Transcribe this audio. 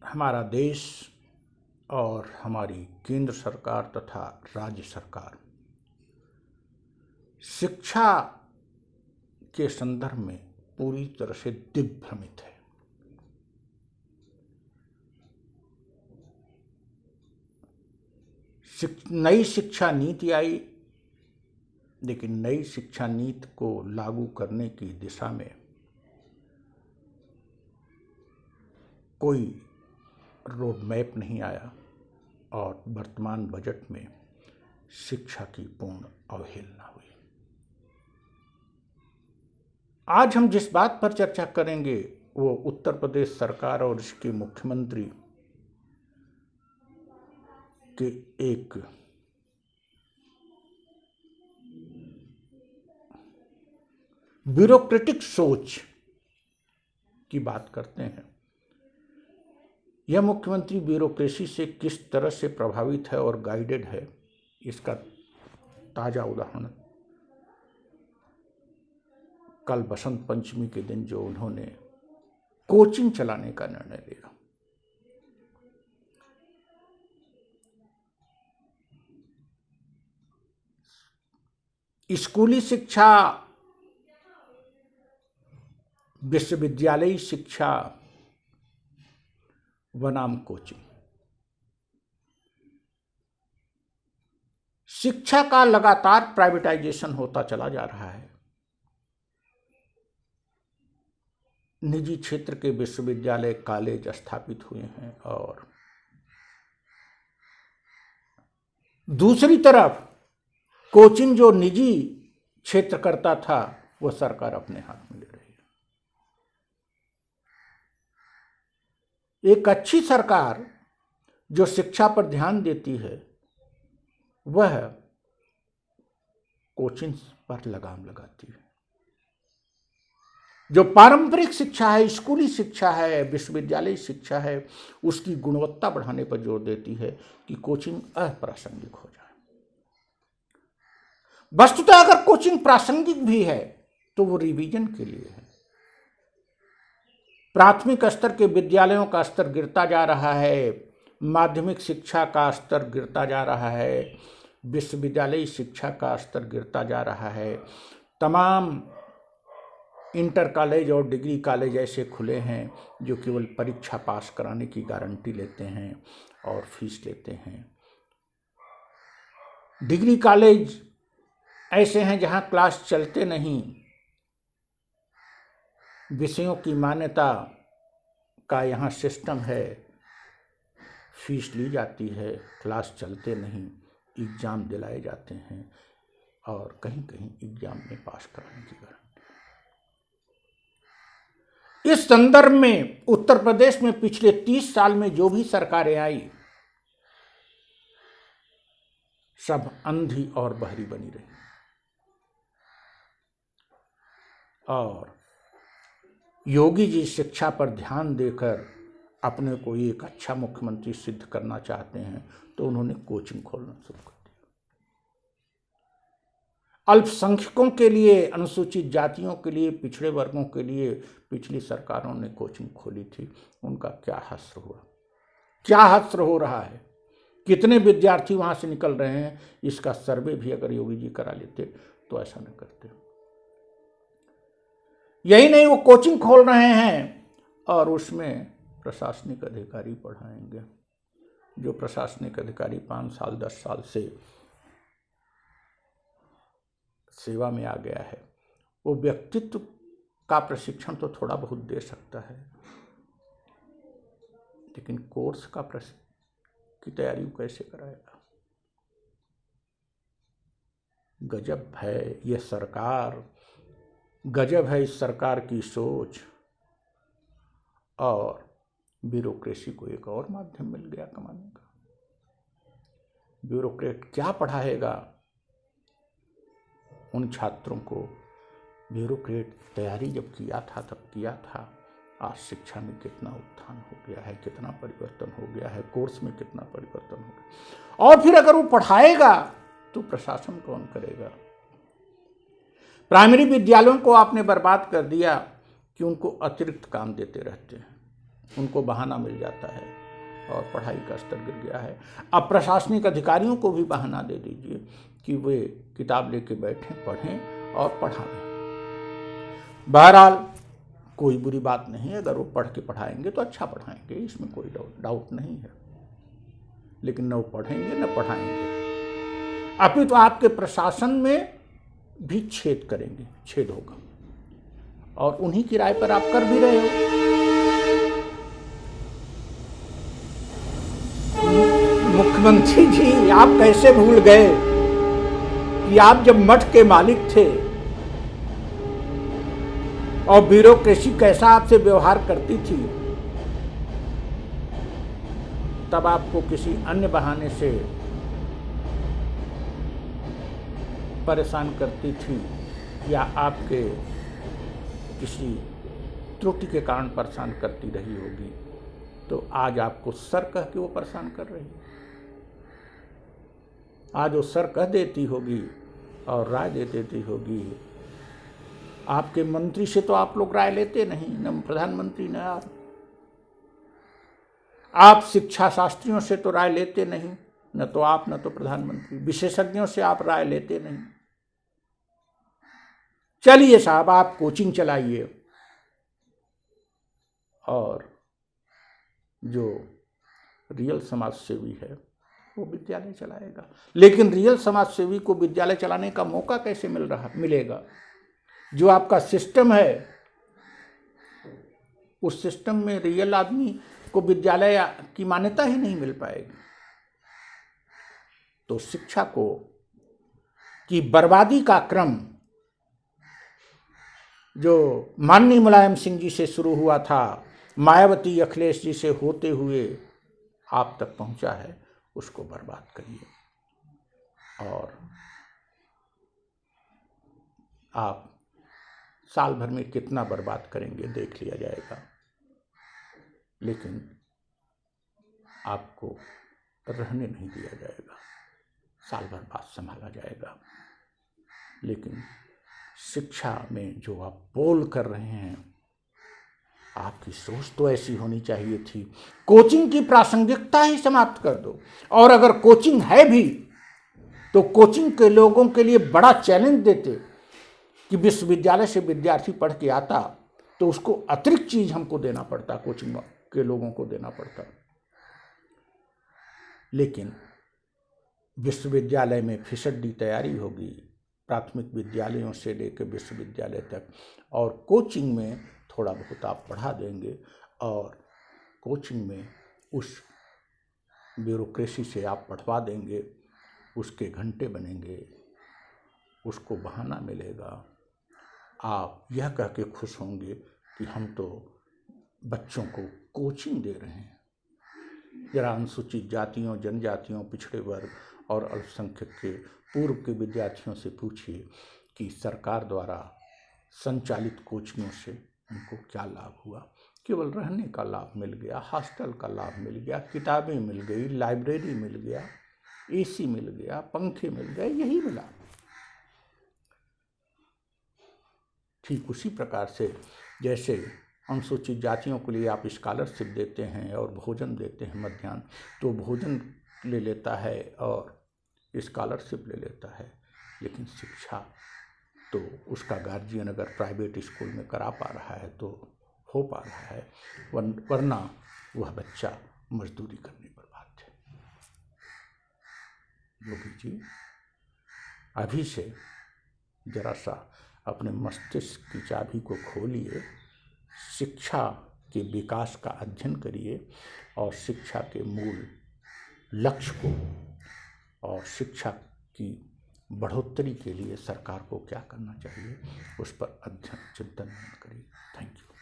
हमारा देश और हमारी केंद्र सरकार तथा राज्य सरकार शिक्षा के संदर्भ में पूरी तरह से दिग्भ्रमित है। नई शिक्षा नीति आई, लेकिन नई शिक्षा नीति को लागू करने की दिशा में कोई रोड मैप नहीं आया और वर्तमान बजट में शिक्षा की पूर्ण अवहेलना हुई। आज हम जिस बात पर चर्चा करेंगे वो उत्तर प्रदेश सरकार और इसके मुख्यमंत्री के एक ब्यूरोक्रेटिक सोच की बात करते हैं। यह मुख्यमंत्री ब्यूरोक्रेसी से किस तरह से प्रभावित है और गाइडेड है, इसका ताजा उदाहरण कल बसंत पंचमी के दिन जो उन्होंने कोचिंग चलाने का निर्णय लिया। स्कूली शिक्षा, विश्वविद्यालयी शिक्षा बनाम कोचिंग, शिक्षा का लगातार प्राइवेटाइजेशन होता चला जा रहा है। निजी क्षेत्र के विश्वविद्यालय कॉलेज स्थापित हुए हैं और दूसरी तरफ कोचिंग जो निजी क्षेत्र करता था वो सरकार अपने हाथ में ले रही है। एक अच्छी सरकार जो शिक्षा पर ध्यान देती है वह कोचिंग पर लगाम लगाती है। जो पारंपरिक शिक्षा है, स्कूली शिक्षा है, विश्वविद्यालय शिक्षा है, उसकी गुणवत्ता बढ़ाने पर जोर देती है कि कोचिंग अप्रासंगिक हो जाए। वस्तुतः अगर कोचिंग प्रासंगिक भी है तो वो रिवीजन के लिए है। प्राथमिक स्तर के विद्यालयों का स्तर गिरता जा रहा है, माध्यमिक शिक्षा का स्तर गिरता जा रहा है, विश्वविद्यालयी शिक्षा का स्तर गिरता जा रहा है। तमाम इंटर कॉलेज और डिग्री कॉलेज ऐसे खुले हैं जो केवल परीक्षा पास कराने की गारंटी लेते हैं और फीस लेते हैं। डिग्री कॉलेज ऐसे हैं जहां क्लास चलते नहीं, विषयों की मान्यता का यहाँ सिस्टम है, फीस ली जाती है, क्लास चलते नहीं, एग्ज़ाम दिलाए जाते हैं और कहीं कहीं एग्ज़ाम में पास कराने की गारंटी। इस संदर्भ में उत्तर प्रदेश में पिछले 30 साल में जो भी सरकारें आई सब अंधी और बहरी बनी रही और योगी जी शिक्षा पर ध्यान देकर अपने को एक अच्छा मुख्यमंत्री सिद्ध करना चाहते हैं तो उन्होंने कोचिंग खोलना शुरू कर दिया। अल्पसंख्यकों के लिए, अनुसूचित जातियों के लिए, पिछड़े वर्गों के लिए पिछली सरकारों ने कोचिंग खोली थी। उनका क्या हश्र हुआ, क्या हश्र हो रहा है, कितने विद्यार्थी वहां से निकल रहे हैं, इसका सर्वे भी अगर योगी जी करा लेते तो ऐसा न करते। यही नहीं, वो कोचिंग खोल रहे हैं और उसमें प्रशासनिक अधिकारी पढ़ाएंगे। जो प्रशासनिक अधिकारी 5 साल 10 साल से सेवा में आ गया है वो व्यक्तित्व का प्रशिक्षण तो थोड़ा बहुत दे सकता है, लेकिन कोर्स की तैयारी कैसे कराएगा। गजब है ये सरकार, गजब है इस सरकार की सोच। और ब्यूरोक्रेसी को एक और माध्यम मिल गया कमाने का। ब्यूरोक्रेट क्या पढ़ाएगा उन छात्रों को। ब्यूरोक्रेट तैयारी जब किया था तब किया था। आज शिक्षा में कितना उत्थान हो गया है, कितना परिवर्तन हो गया है, कोर्स में कितना परिवर्तन हो गया। और फिर अगर वो पढ़ाएगा तो प्रशासन कौन करेगा। प्राइमरी विद्यालयों को आपने बर्बाद कर दिया कि उनको अतिरिक्त काम देते रहते हैं। उनको बहाना मिल जाता है और पढ़ाई का स्तर गिर गया है। अब प्रशासनिक अधिकारियों को भी बहाना दे दीजिए कि वे किताब लेके बैठें, पढ़ें और पढ़ाएं। बहरहाल कोई बुरी बात नहीं है, अगर वो पढ़ के पढ़ाएंगे तो अच्छा पढ़ाएंगे, इसमें कोई डाउट नहीं है, लेकिन न वो पढ़ेंगे न पढ़ाएंगे, अभी तो आपके प्रशासन में भी छेद करेंगे, छेद होगा, और उन्हीं की राय पर आप कर भी रहे हो। मुख्यमंत्री जी, आप कैसे भूल गए कि आप जब मठ के मालिक थे और ब्यूरोक्रेसी कैसा आपसे व्यवहार करती थी, तब आपको किसी अन्य बहाने से परेशान करती थी या आपके किसी त्रुटि के कारण परेशान करती रही होगी, तो आज आपको सर कह के वो परेशान कर रही है। आज वो सर कह देती होगी और राय दे देती होगी। आपके मंत्री से तो आप लोग राय लेते नहीं, न प्रधानमंत्री न आप शिक्षा शास्त्रियों से तो राय लेते नहीं, न तो आप न तो प्रधानमंत्री, विशेषज्ञों से आप राय लेते नहीं। चलिए साहब, आप कोचिंग चलाइए और जो रियल समाज सेवी है वो विद्यालय चलाएगा। लेकिन रियल समाज सेवी को विद्यालय चलाने का मौका कैसे मिलेगा? जो आपका सिस्टम है, उस सिस्टम में रियल आदमी को विद्यालय की मान्यता ही नहीं मिल पाएगी। तो शिक्षा को की बर्बादी का क्रम जो माननीय मुलायम सिंह जी से शुरू हुआ था, मायावती अखिलेश जी से होते हुए आप तक पहुंचा है, उसको बर्बाद करिए। और आप साल भर में कितना बर्बाद करेंगे देख लिया जाएगा, लेकिन आपको रहने नहीं दिया जाएगा। साल भर बाद संभाला जाएगा। लेकिन शिक्षा में जो आप पोल कर रहे हैं, आपकी सोच तो ऐसी होनी चाहिए थी। कोचिंग की प्रासंगिकता ही समाप्त कर दो, और अगर कोचिंग है भी तो कोचिंग के लोगों के लिए बड़ा चैलेंज देते कि विश्वविद्यालय से विद्यार्थी पढ़ के आता तो उसको अतिरिक्त चीज हमको देना पड़ता, कोचिंग के लोगों को देना पड़ता। लेकिन विश्वविद्यालय में फिसड्डी तैयारी होगी, प्राथमिक विद्यालयों से लेकर विश्वविद्यालय तक, और कोचिंग में थोड़ा बहुत आप पढ़ा देंगे और कोचिंग में उस ब्यूरोक्रेसी से आप पढ़वा देंगे, उसके घंटे बनेंगे, उसको बहाना मिलेगा। आप यह कह के खुश होंगे कि हम तो बच्चों को कोचिंग दे रहे हैं। जरा अनुसूचित जातियों, जनजातियों, पिछड़े वर्ग और अल्पसंख्यक के पूर्व के विद्यार्थियों से पूछिए कि सरकार द्वारा संचालित कोचिंगों से उनको क्या लाभ हुआ। केवल रहने का लाभ मिल गया, हॉस्टल का लाभ मिल गया, किताबें मिल गई, लाइब्रेरी मिल गया, एसी मिल गया, पंखे मिल गए, यही मिला। ठीक उसी प्रकार से जैसे अनुसूचित जातियों के लिए आप स्कॉलरशिप देते हैं और भोजन देते हैं मध्याह्न, तो भोजन ले लेता है और स्कॉलरशिप ले लेता है, लेकिन शिक्षा तो उसका गार्जियन अगर प्राइवेट स्कूल में करा पा रहा है तो हो पा रहा है, वरना वह बच्चा मजदूरी करने पर बाध्य है। योगी जी, अभी से जरा सा अपने मस्तिष्क की चाबी को खोलिए, शिक्षा के विकास का अध्ययन करिए और शिक्षा के मूल लक्ष्य को और शिक्षा की बढ़ोतरी के लिए सरकार को क्या करना चाहिए उस पर अध्ययन चिंतन करिए। Thank you.